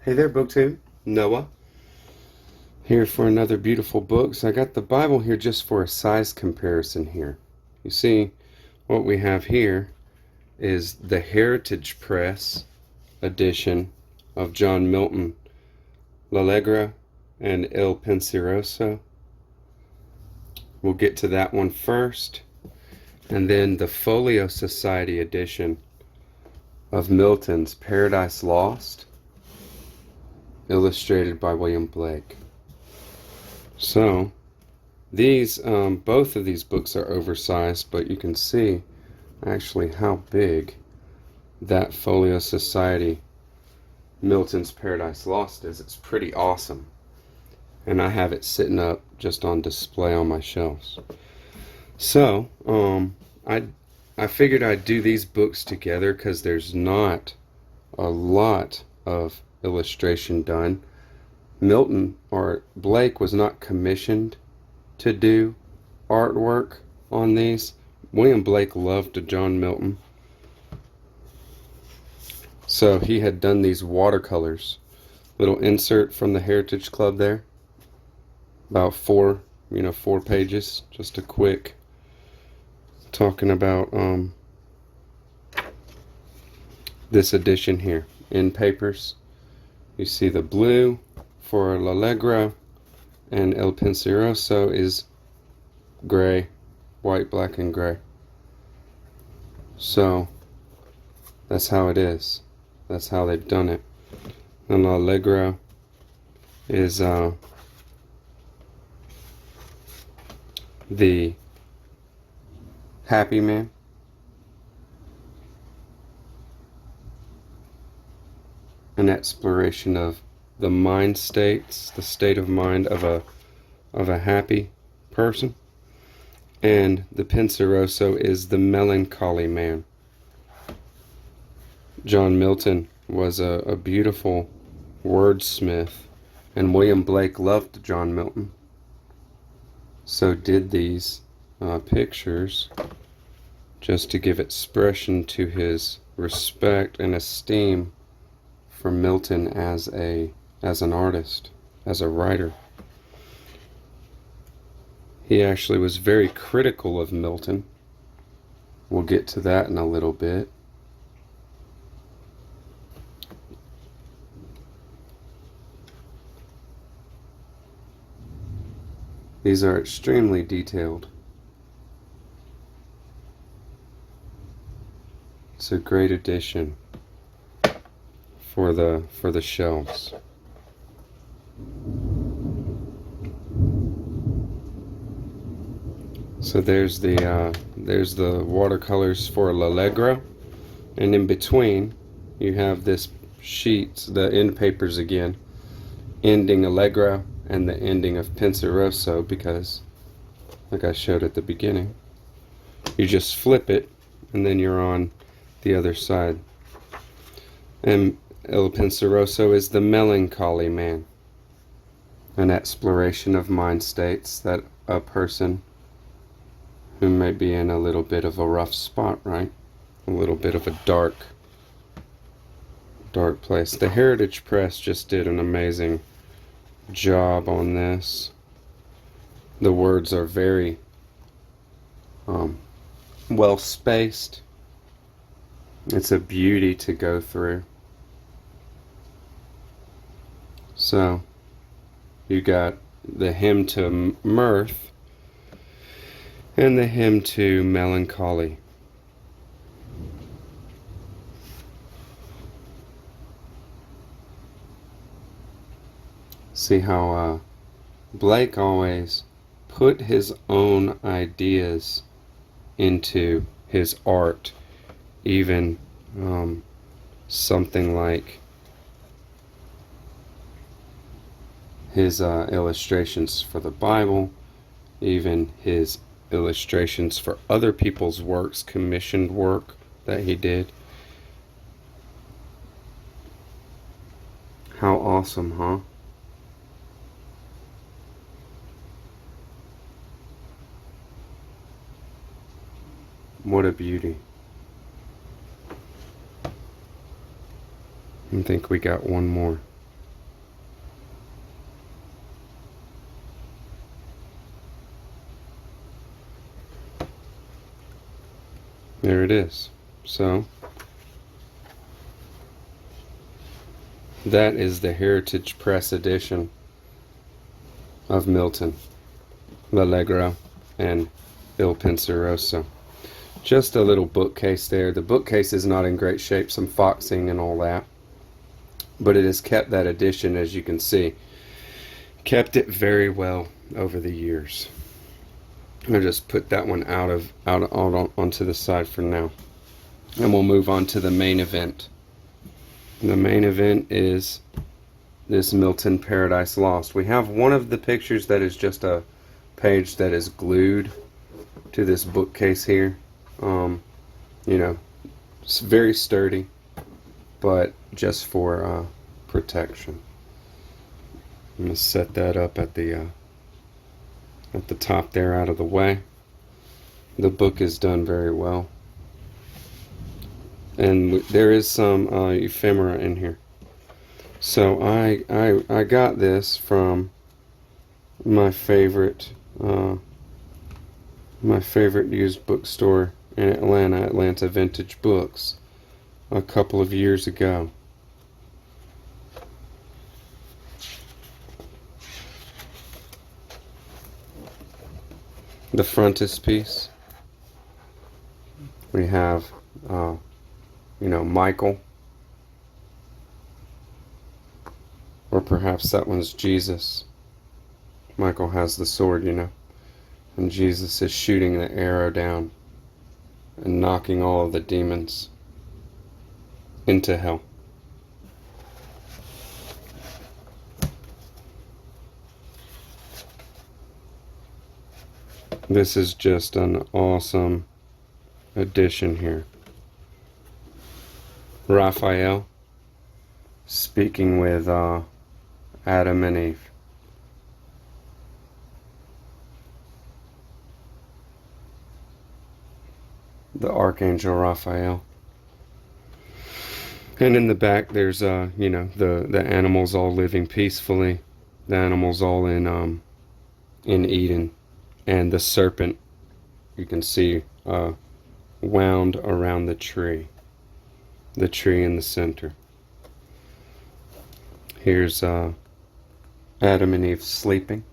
Hey there, BookTube. Noah here for another beautiful book. So I got the Bible here just for a size comparison here. You see, what we have here is the Heritage Press edition of John Milton, L'Allegra and Il Penseroso. We'll get to that one first. And then the Folio Society edition of Milton's Paradise Lost, illustrated by William Blake. So these both of these books are oversized, but you can see actually how big that Folio Society Milton's Paradise Lost is. It's pretty awesome, and I have it sitting up just on display on my shelves. So I figured I'd do these books together because there's not a lot of illustration done. Milton or Blake was not commissioned to do artwork on these. William Blake loved John Milton, so he had done these watercolors. Little insert from the Heritage Club there, about four pages, just a quick talking about this edition here in papers. You see the blue for L'Allegra, and El Penseroso is gray, white, black, and gray. So that's how it is. That's how they've done it. And L'Allegra is the happy man. An exploration of the mind states, the state of mind of a happy person. And the Penseroso is the melancholy man. John Milton was a beautiful wordsmith, and William Blake loved John Milton, so did these pictures just to give expression to his respect and esteem for Milton as an artist, as a writer. He actually was very critical of Milton. We'll get to that in a little bit. These are extremely detailed. It's a great addition for the shelves. So there's the watercolors for L'Allegra, and in between you have this sheets, the end papers again, ending Allegra and the ending of Penseroso, because like I showed at the beginning, you just flip it and then you're on the other side. And Il Penseroso is the melancholy man, an exploration of mind states that a person who may be in a little bit of a rough spot, right? A little bit of a dark place. The Heritage Press just did an amazing job on this. The words are very well spaced. It's a beauty to go through. So you got the hymn to mirth and the hymn to melancholy. See how Blake always put his own ideas into his art, even something like his illustrations for the Bible, even his illustrations for other people's works, commissioned work that he did. How awesome, huh? What a beauty. I think we got one more. it is. So that is the Heritage Press edition of Milton, L'Allegro, and Il Penseroso. Just a little bookcase there. The bookcase is not in great shape, some foxing and all that, but it has kept that edition, as you can see. Kept it very well over the years. I'll just put that one onto the side for now, and we'll move on to the main event. The main event is this Milton Paradise Lost. We have one of the pictures that is just a page that is glued to this bookcase here. You know, it's very sturdy, but just for protection. I'm gonna set that up at the top there, out of the way. The book is done very well, and there is some ephemera in here. So I got this from my favorite used bookstore in Atlanta Vintage Books, a couple of years ago. The frontispiece, we have Michael, or perhaps that one's Jesus. Michael has the sword, and Jesus is shooting the arrow down and knocking all of the demons into hell. This is just an awesome addition here. Raphael speaking with Adam and Eve. The Archangel Raphael. And in the back there's the animals all living peacefully. The animals all in Eden. And the serpent, you can see, wound around the tree in the center. Here's Adam and Eve sleeping.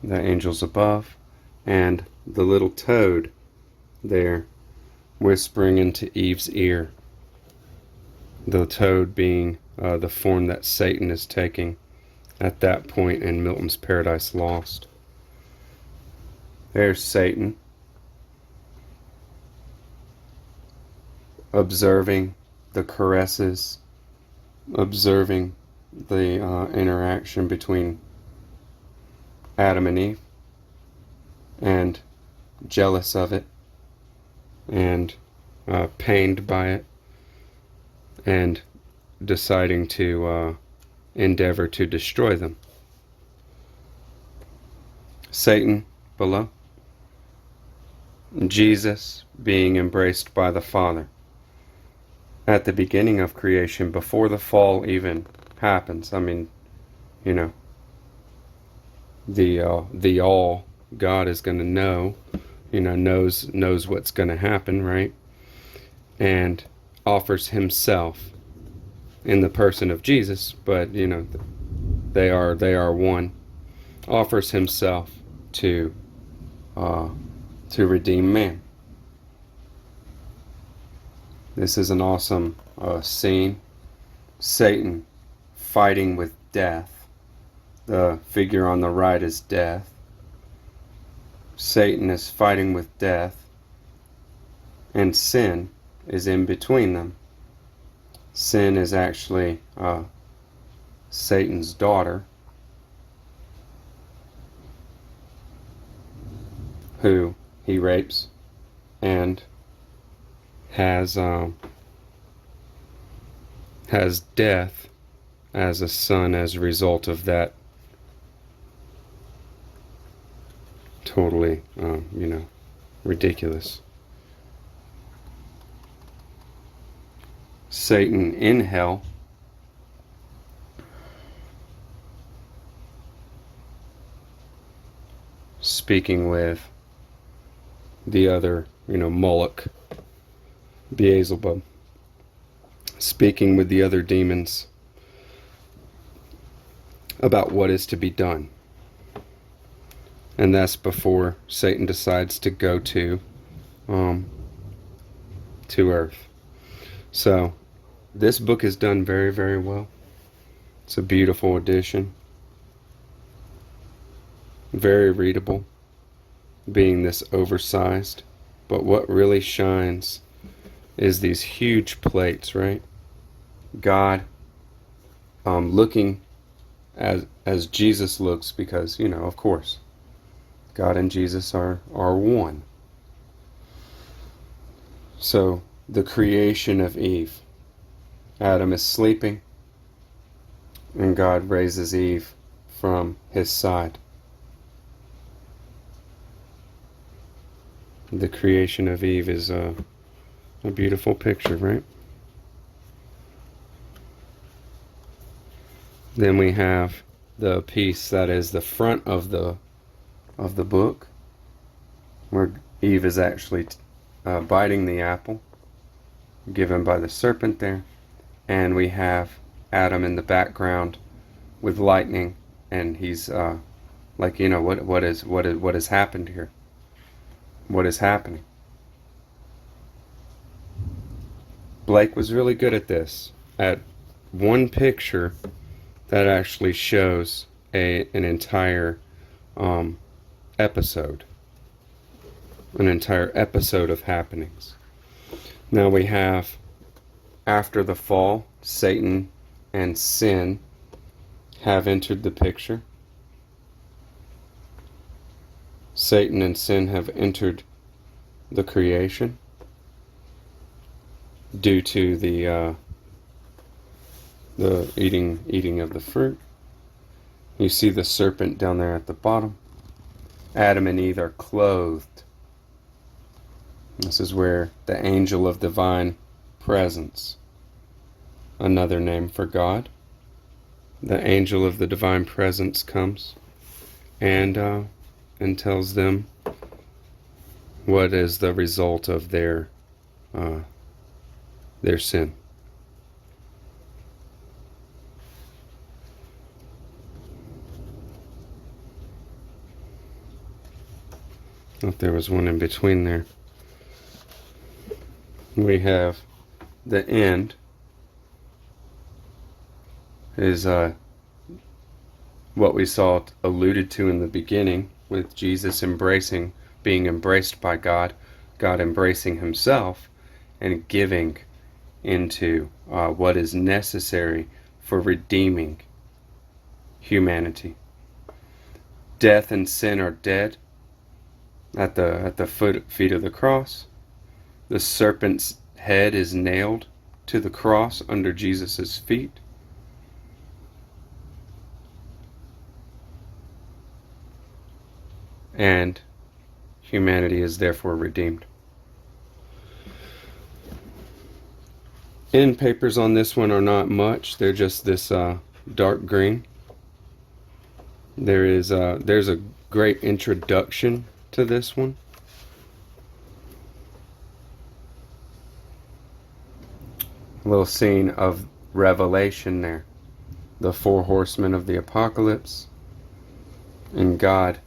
The angels above, and the little toad there whispering into Eve's ear. The toad being the form that Satan is taking at that point in Milton's Paradise Lost. There's Satan, observing the caresses, observing the interaction between Adam and Eve, and jealous of it, and pained by it, and deciding to endeavor to destroy them. Satan below. Jesus being embraced by the Father. At the beginning of creation, before the fall even happens. I mean, the all God is going to know, knows what's going to happen, right? And offers himself in the person of Jesus, but they are one. Offers himself to redeem man. This is an awesome scene. Satan fighting with death. The figure on the right is death. Satan is fighting with death, and sin is in between them. Sin is actually Satan's daughter, who he rapes and has death as a son as a result of that. Totally, ridiculous. Satan in hell, speaking with the other, Moloch, Beelzebub, speaking with the other demons about what is to be done. And that's before Satan decides to go to Earth. So this book is done very, very well. It's a beautiful edition. Very readable, being this oversized. But what really shines is these huge plates, right? God looking as Jesus looks, because, of course, God and Jesus are one. So the creation of Eve. Adam is sleeping, and God raises Eve from his side. The creation of Eve is a beautiful picture, right? Then we have the piece that is the front of the book, where Eve is actually biting the apple given by the serpent there, and we have Adam in the background with lightning, and he's like, what has happened here? What is happening? Blake was really good at this. At one picture that actually shows an entire episode. An entire episode of happenings. Now we have, after the fall, Satan and sin have entered the picture. Satan and sin have entered the creation due to the eating of the fruit. You see the serpent down there at the bottom. Adam and Eve are clothed. This is where the angel of divine presence, another name for God, the angel of the divine presence comes and tells them what is the result of their sin. I thought there was one in between there. We have the end is what we saw alluded to in the beginning, with Jesus being embraced by God, God embracing himself and giving into what is necessary for redeeming humanity. Death and sin are dead at the feet of the cross. The serpent's head is nailed to the cross under Jesus' feet. And humanity is therefore redeemed. End papers on this one are not much. They're just this dark green. There's a great introduction to this one. A little scene of Revelation there. The 4 horsemen of the apocalypse, and God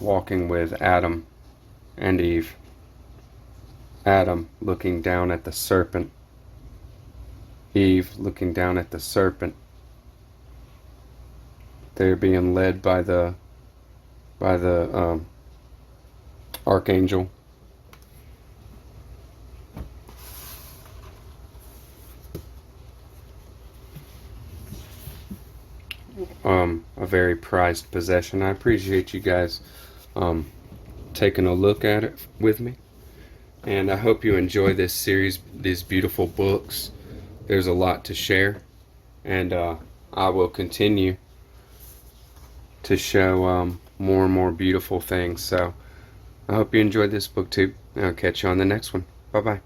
walking with Adam and Eve. Adam looking down at the serpent. Eve looking down at the serpent. They're being led by the archangel. A very prized possession. I appreciate you guys taking a look at it with me, and I hope you enjoy this series, these beautiful books. There's a lot to share, and I will continue to show more and more beautiful things. So I hope you enjoyed this book too. I'll catch you on the next one. Bye bye.